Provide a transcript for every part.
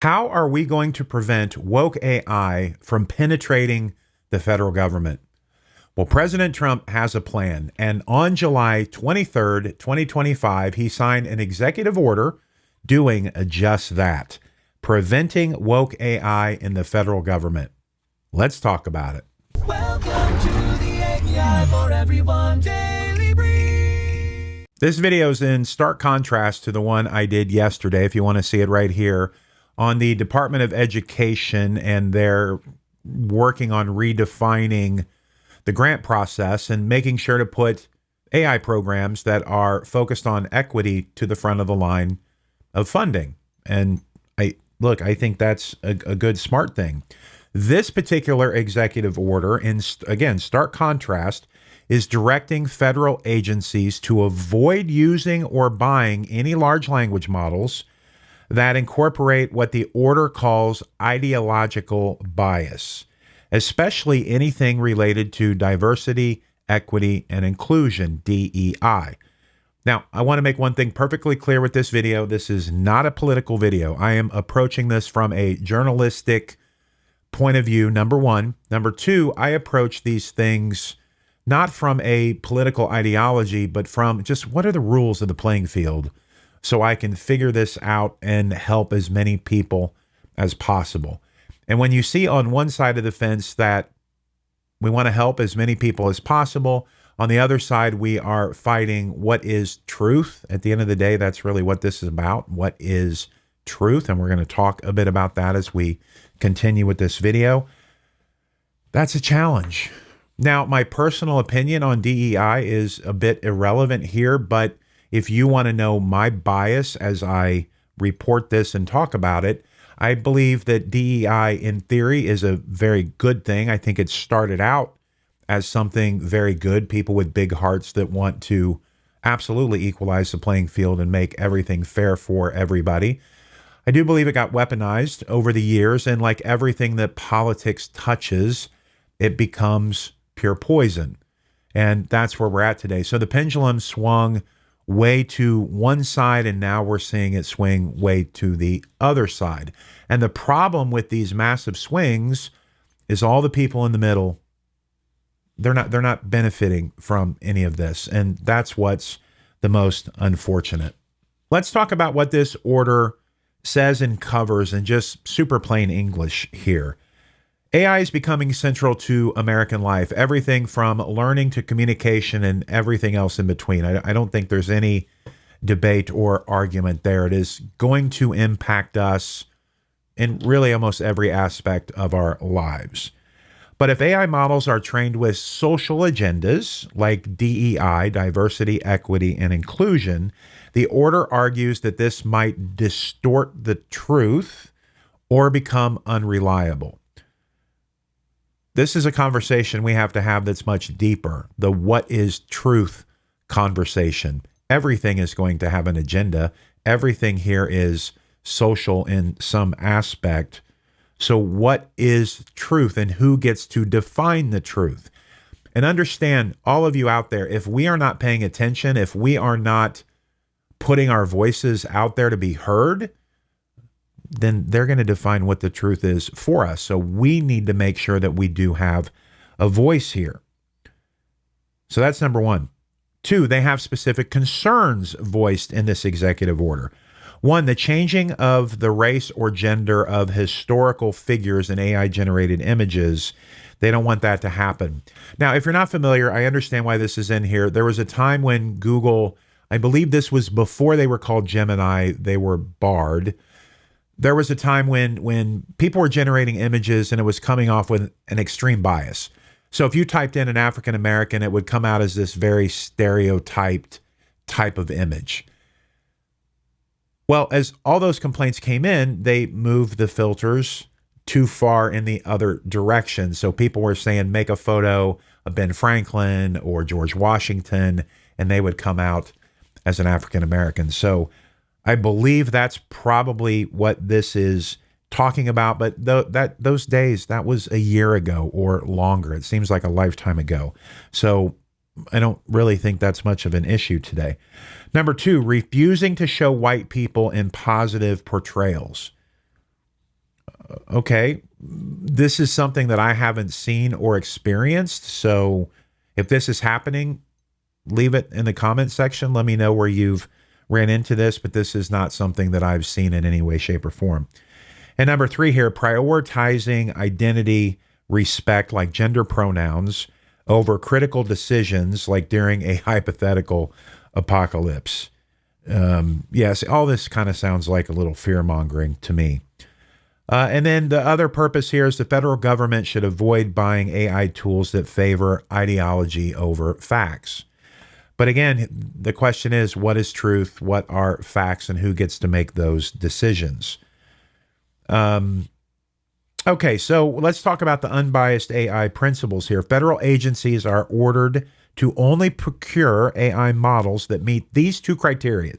How are we going to prevent woke AI from penetrating the federal government? Well, President Trump has a plan, and on July 23rd, 2025, he signed an executive order doing just that, preventing woke AI in the federal government. Let's talk about it. Welcome to the API for Everyone Daily Brief. This video is in stark contrast to the one I did yesterday, if you want to see it right here, on the Department of Education, and they're working on redefining the grant process and making sure to put AI programs that are focused on equity to the front of the line of funding. And I think that's a good, smart thing. This particular executive order, in again, stark contrast, is directing federal agencies to avoid using or buying any large language models that incorporate what the order calls ideological bias, especially anything related to diversity, equity, and inclusion, DEI. Now, I want to make one thing perfectly clear with this video. This is not a political video. I am approaching this from a journalistic point of view, number one. Number two, I approach these things not from a political ideology, but from just what are the rules of the playing field, so I can figure this out and help as many people as possible. And when you see on one side of the fence that we want to help as many people as possible, on the other side, we are fighting what is truth. At the end of the day, that's really what this is about. What is truth? And we're going to talk a bit about that as we continue with this video. That's a challenge. Now, my personal opinion on DEI is a bit irrelevant here, but if you want to know my bias as I report this and talk about it, I believe that DEI in theory is a very good thing. I think it started out as something very good. People with big hearts that want to absolutely equalize the playing field and make everything fair for everybody. I do believe it got weaponized over the years, and like everything that politics touches, it becomes pure poison. And that's where we're at today. So the pendulum swung way to one side, and now we're seeing it swing way to the other side. And the problem with these massive swings is all the people in the middle, they're not benefiting from any of this. And that's what's the most unfortunate. Let's talk about what this order says and covers in just super plain English here. AI is becoming central to American life, everything from learning to communication and everything else in between. I don't think there's any debate or argument there. It is going to impact us in really almost every aspect of our lives. But if AI models are trained with social agendas like DEI, diversity, equity, and inclusion, the order argues that this might distort the truth or become unreliable. This is a conversation we have to have that's much deeper. The what is truth conversation. Everything is going to have an agenda. Everything here is social in some aspect. So what is truth and who gets to define the truth? And understand, all of you out there, if we are not paying attention, if we are not putting our voices out there to be heard, then they're going to define what the truth is for us. So we need to make sure that we do have a voice here. So that's number one. Two, they have specific concerns voiced in this executive order. One, the changing of the race or gender of historical figures in AI-generated images. They don't want that to happen. Now, if you're not familiar, I understand why this is in here. There was a time when Google, I believe this was before they were called Gemini, they were Bard. There was a time when people were generating images and it was coming off with an extreme bias. So if you typed in an African American, it would come out as this very stereotyped type of image. Well, as all those complaints came in, they moved the filters too far in the other direction. So people were saying, make a photo of Ben Franklin or George Washington, and they would come out as an African American. So I believe that's probably what this is talking about, but those days, that was a year ago or longer. It seems like a lifetime ago. So I don't really think that's much of an issue today. Number two, refusing to show white people in positive portrayals. Okay, this is something that I haven't seen or experienced. So if this is happening, leave it in the comment section. Let me know where you've ran into this, but this is not something that I've seen in any way, shape, or form. And number 3 here, prioritizing identity respect like gender pronouns over critical decisions like during a hypothetical apocalypse. Yes, all this kind of sounds like a little fear mongering to me. And then the other purpose here is the federal government should avoid buying AI tools that favor ideology over facts. But again, the question is, what is truth? What are facts? And who gets to make those decisions? Okay, so let's talk about the unbiased AI principles here. Federal agencies are ordered to only procure AI models that meet these 2 criteria.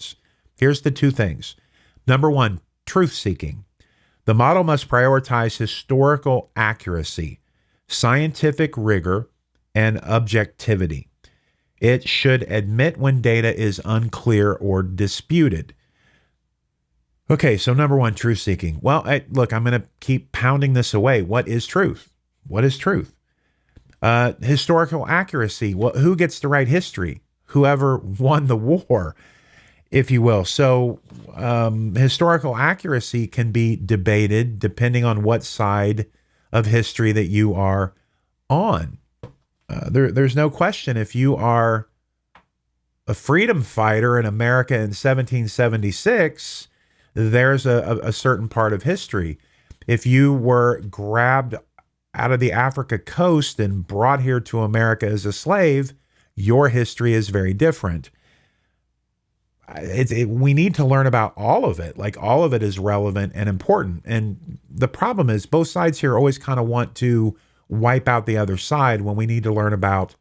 Here's the 2 things. Number 1, truth seeking. The model must prioritize historical accuracy, scientific rigor, and objectivity. It should admit when data is unclear or disputed. Okay, so number 1, truth seeking. Well, look, I'm going to keep pounding this away. What is truth? What is truth? Historical accuracy. Well, who gets to write history? Whoever won the war, if you will. So historical accuracy can be debated depending on what side of history that you are on. There's no question if you are a freedom fighter in America in 1776, there's a certain part of history. If you were grabbed out of the Africa coast and brought here to America as a slave, your history is very different. We need to learn about all of it. Like all of it is relevant and important. And the problem is both sides here always kind of want to wipe out the other side when we need to learn about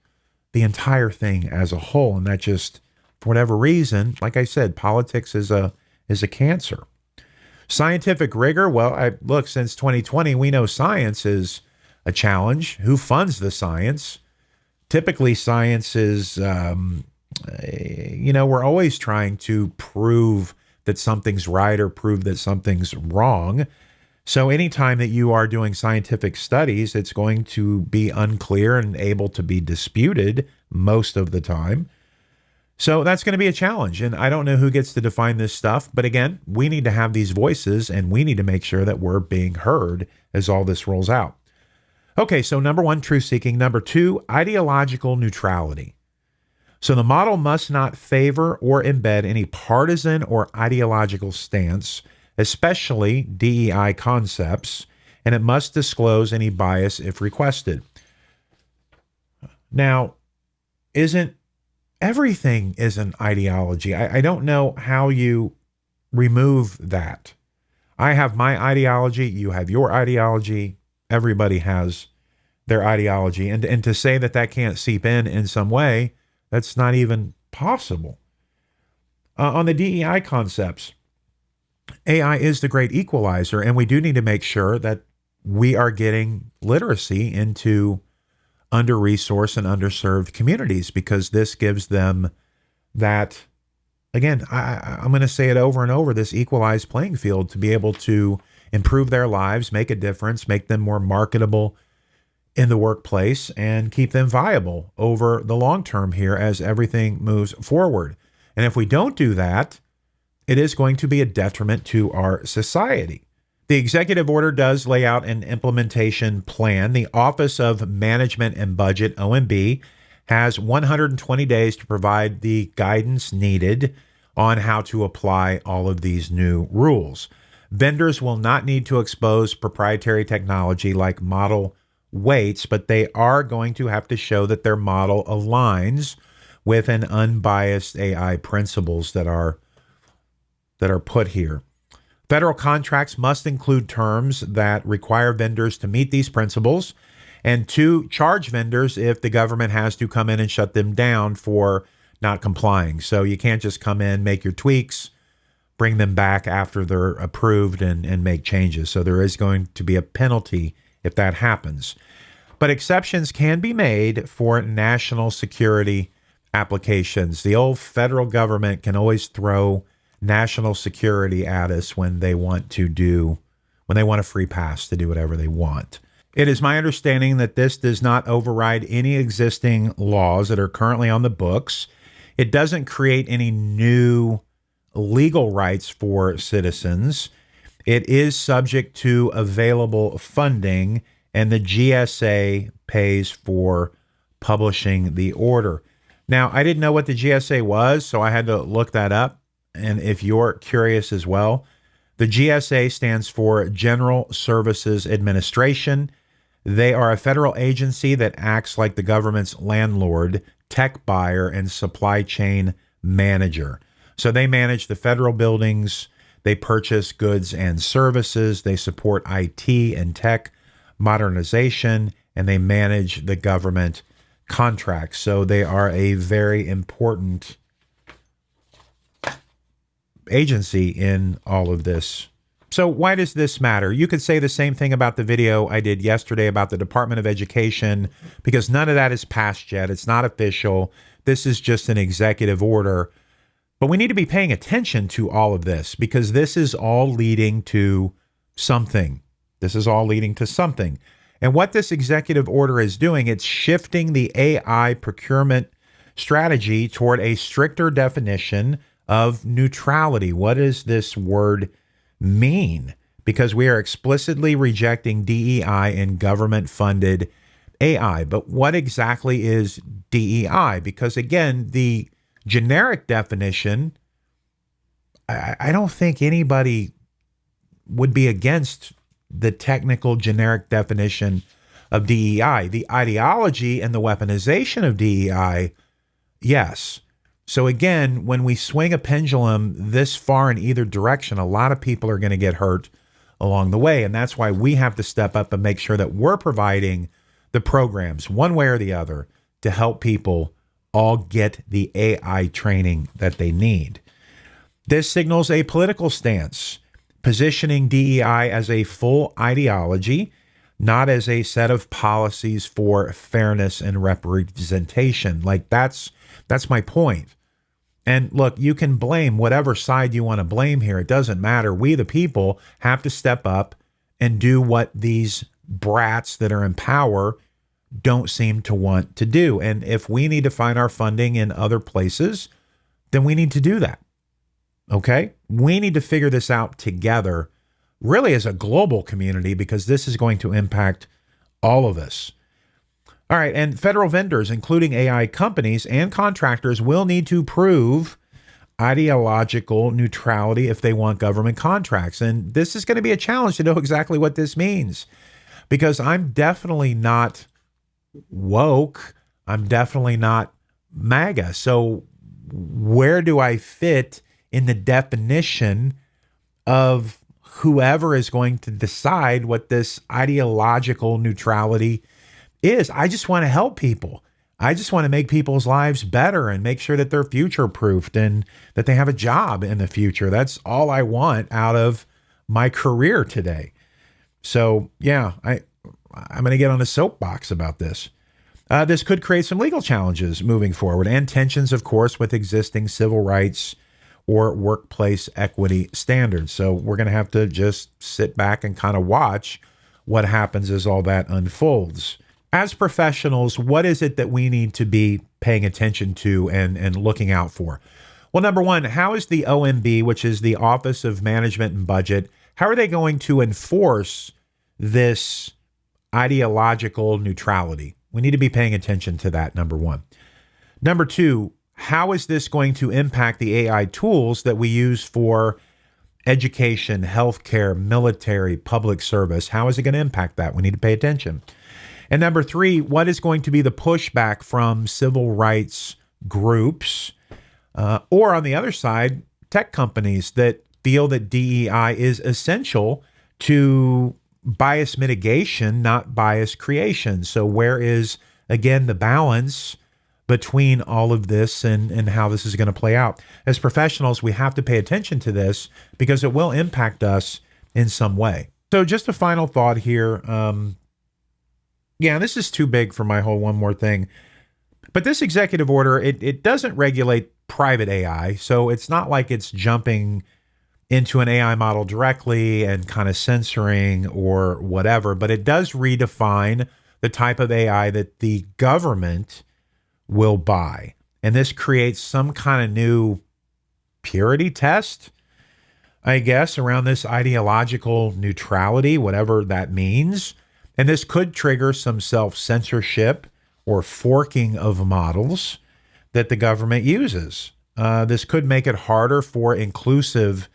the entire thing as a whole. And that just, for whatever reason, like I said, politics is a cancer. Scientific rigor. Well, look, since 2020, we know science is a challenge. Who funds the science? Typically, science is, we're always trying to prove that something's right or prove that something's wrong. So anytime that you are doing scientific studies, it's going to be unclear and able to be disputed most of the time. So that's going to be a challenge. And I don't know who gets to define this stuff. But again, we need to have these voices and we need to make sure that we're being heard as all this rolls out. Okay, so number 1, truth seeking. Number 2, ideological neutrality. So the model must not favor or embed any partisan or ideological stance, especially DEI concepts, and it must disclose any bias if requested. Now, everything is an ideology. I don't know how you remove that. I have my ideology, you have your ideology, everybody has their ideology. And to say that that can't seep in some way, that's not even possible. On the DEI concepts, AI is the great equalizer, and we do need to make sure that we are getting literacy into under-resourced and underserved communities, because this gives them that, again, I'm going to say it over and over, this equalized playing field to be able to improve their lives, make a difference, make them more marketable in the workplace, and keep them viable over the long term here as everything moves forward. And if we don't do that, it is going to be a detriment to our society. The executive order does lay out an implementation plan. The Office of Management and Budget, OMB, has 120 days to provide the guidance needed on how to apply all of these new rules. Vendors will not need to expose proprietary technology like model weights, but they are going to have to show that their model aligns with an unbiased AI principles that are put here. Federal contracts must include terms that require vendors to meet these principles, and to charge vendors if the government has to come in and shut them down for not complying. So you can't just come in, make your tweaks, bring them back after they're approved and make changes. So there is going to be a penalty if that happens. But exceptions can be made for national security applications. The old federal government can always throw national security at us when they want to do when they want a free pass to do whatever they want. It is my understanding that this does not override any existing laws that are currently on the books. It doesn't create any new legal rights for citizens. It is subject to available funding, and the GSA pays for publishing the order. Now, I didn't know what the GSA was, so I had to look that up. And if you're curious as well, the GSA stands for General Services Administration. They are a federal agency that acts like the government's landlord, tech buyer, and supply chain manager. So they manage the federal buildings, they purchase goods and services, they support IT and tech modernization, and they manage the government contracts. So they are a very important agency in all of this. So why does this matter? You could say the same thing about the video I did yesterday about the Department of Education, because none of that is passed yet. It's not official. This is just an executive order. But we need to be paying attention to all of this, because this is all leading to something. This is all leading to something. And what this executive order is doing, it's shifting the AI procurement strategy toward a stricter definition of neutrality. What does this word mean? Because we are explicitly rejecting DEI in government-funded AI. But what exactly is DEI? Because again, the generic definition, I don't think anybody would be against the technical generic definition of DEI. The ideology and the weaponization of DEI, yes. So again, when we swing a pendulum this far in either direction, a lot of people are going to get hurt along the way. And that's why we have to step up and make sure that we're providing the programs one way or the other to help people all get the AI training that they need. This signals a political stance, positioning DEI as a full ideology, not as a set of policies for fairness and representation. Like that's my point. And look, you can blame whatever side you want to blame here. It doesn't matter. We, the people, have to step up and do what these brats that are in power don't seem to want to do. And if we need to find our funding in other places, then we need to do that. Okay? We need to figure this out together, really as a global community, because this is going to impact all of us. All right, and federal vendors, including AI companies and contractors, will need to prove ideological neutrality if they want government contracts. And this is going to be a challenge to know exactly what this means, because I'm definitely not woke. I'm definitely not MAGA. So where do I fit in the definition of whoever is going to decide what this ideological neutrality is? I just want to help people. I just want to make people's lives better and make sure that they're future-proofed and that they have a job in the future. That's all I want out of my career today. So yeah, I'm going to get on a soapbox about this. This could create some legal challenges moving forward, and tensions, of course, with existing civil rights or workplace equity standards. So we're going to have to just sit back and kind of watch what happens as all that unfolds. As professionals, what is it that we need to be paying attention to and looking out for? Well, number one, how is the OMB, which is the Office of Management and Budget, how are they going to enforce this ideological neutrality? We need to be paying attention to that, number one. Number two, how is this going to impact the AI tools that we use for education, healthcare, military, public service? How is it going to impact that? We need to pay attention. And number three, what is going to be the pushback from civil rights groups or on the other side, tech companies that feel that DEI is essential to bias mitigation, not bias creation? So where is, again, the balance between all of this and how this is going to play out? As professionals, we have to pay attention to this because it will impact us in some way. So just a final thought here. Yeah, this is too big for my whole one more thing. But this executive order, it doesn't regulate private AI. So it's not like it's jumping into an AI model directly and kind of censoring or whatever, but it does redefine the type of AI that the government will buy. And this creates some kind of new purity test, I guess, around this ideological neutrality, whatever that means. And this could trigger some self-censorship or forking of models that the government uses. This could make it harder for inclusive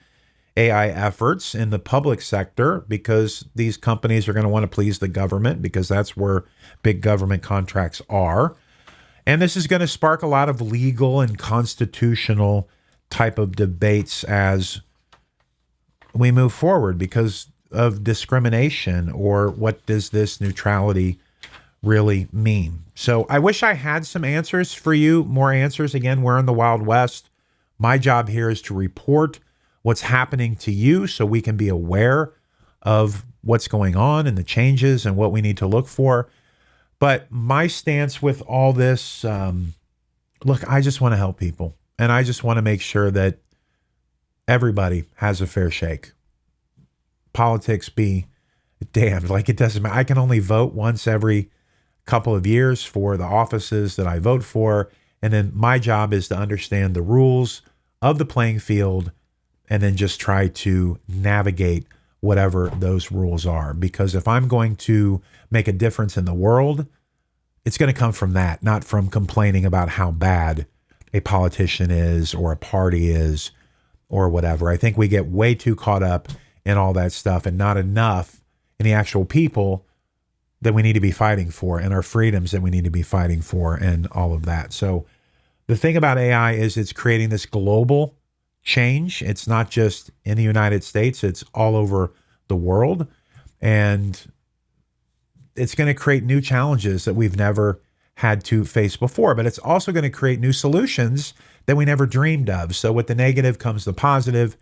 AI efforts in the public sector because these companies are going to want to please the government because that's where big government contracts are. And this is going to spark a lot of legal and constitutional type of debates as we move forward because of discrimination or what does this neutrality really mean. So I wish I had some answers for you, more answers. Again, we're in the Wild West. My job here is to report what's happening to you so we can be aware of what's going on and the changes and what we need to look for. But my stance with all this, look, I just want to help people. And I just want to make sure that everybody has a fair shake. Politics be damned. Like, it doesn't matter. I can only vote once every couple of years for the offices that I vote for. And then my job is to understand the rules of the playing field and then just try to navigate whatever those rules are. Because if I'm going to make a difference in the world, it's going to come from that, not from complaining about how bad a politician is or a party is or whatever. I think we get way too caught up in all that stuff and not enough in the actual people that we need to be fighting for and our freedoms that we need to be fighting for and all of that. So the thing about AI is it's creating this global change. It's not just in the United States, it's all over the world. And it's going to create new challenges that we've never had to face before, but it's also going to create new solutions that we never dreamed of. So with the negative comes the positive.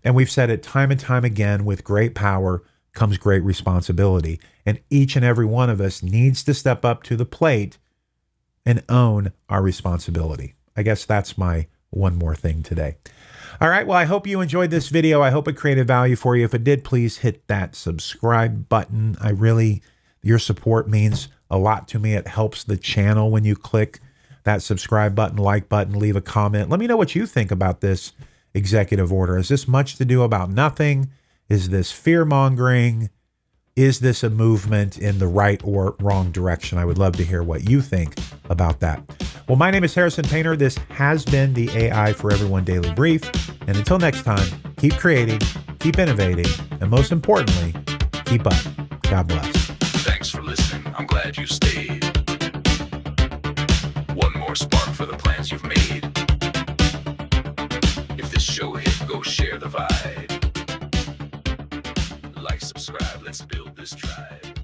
And we've said it time and time again, with great power comes great responsibility. And each and every one of us needs to step up to the plate and own our responsibility. I guess that's my one more thing today. All right. Well, I hope you enjoyed this video. I hope it created value for you. If it did, please hit that subscribe button. Your support means a lot to me. It helps the channel when you click that subscribe button, like button, leave a comment. Let me know what you think about this executive order. Is this much to do about nothing? Is this fear-mongering? Is this a movement in the right or wrong direction? I would love to hear what you think about that. Well, my name is Harrison Painter. This has been the AI for Everyone Daily Brief. And until next time, keep creating, keep innovating, and most importantly, keep up. God bless. Thanks for listening. I'm glad you stayed. One more spark for the plans you've made. If this show hit, go share the vibe. Like, subscribe, let's build this tribe.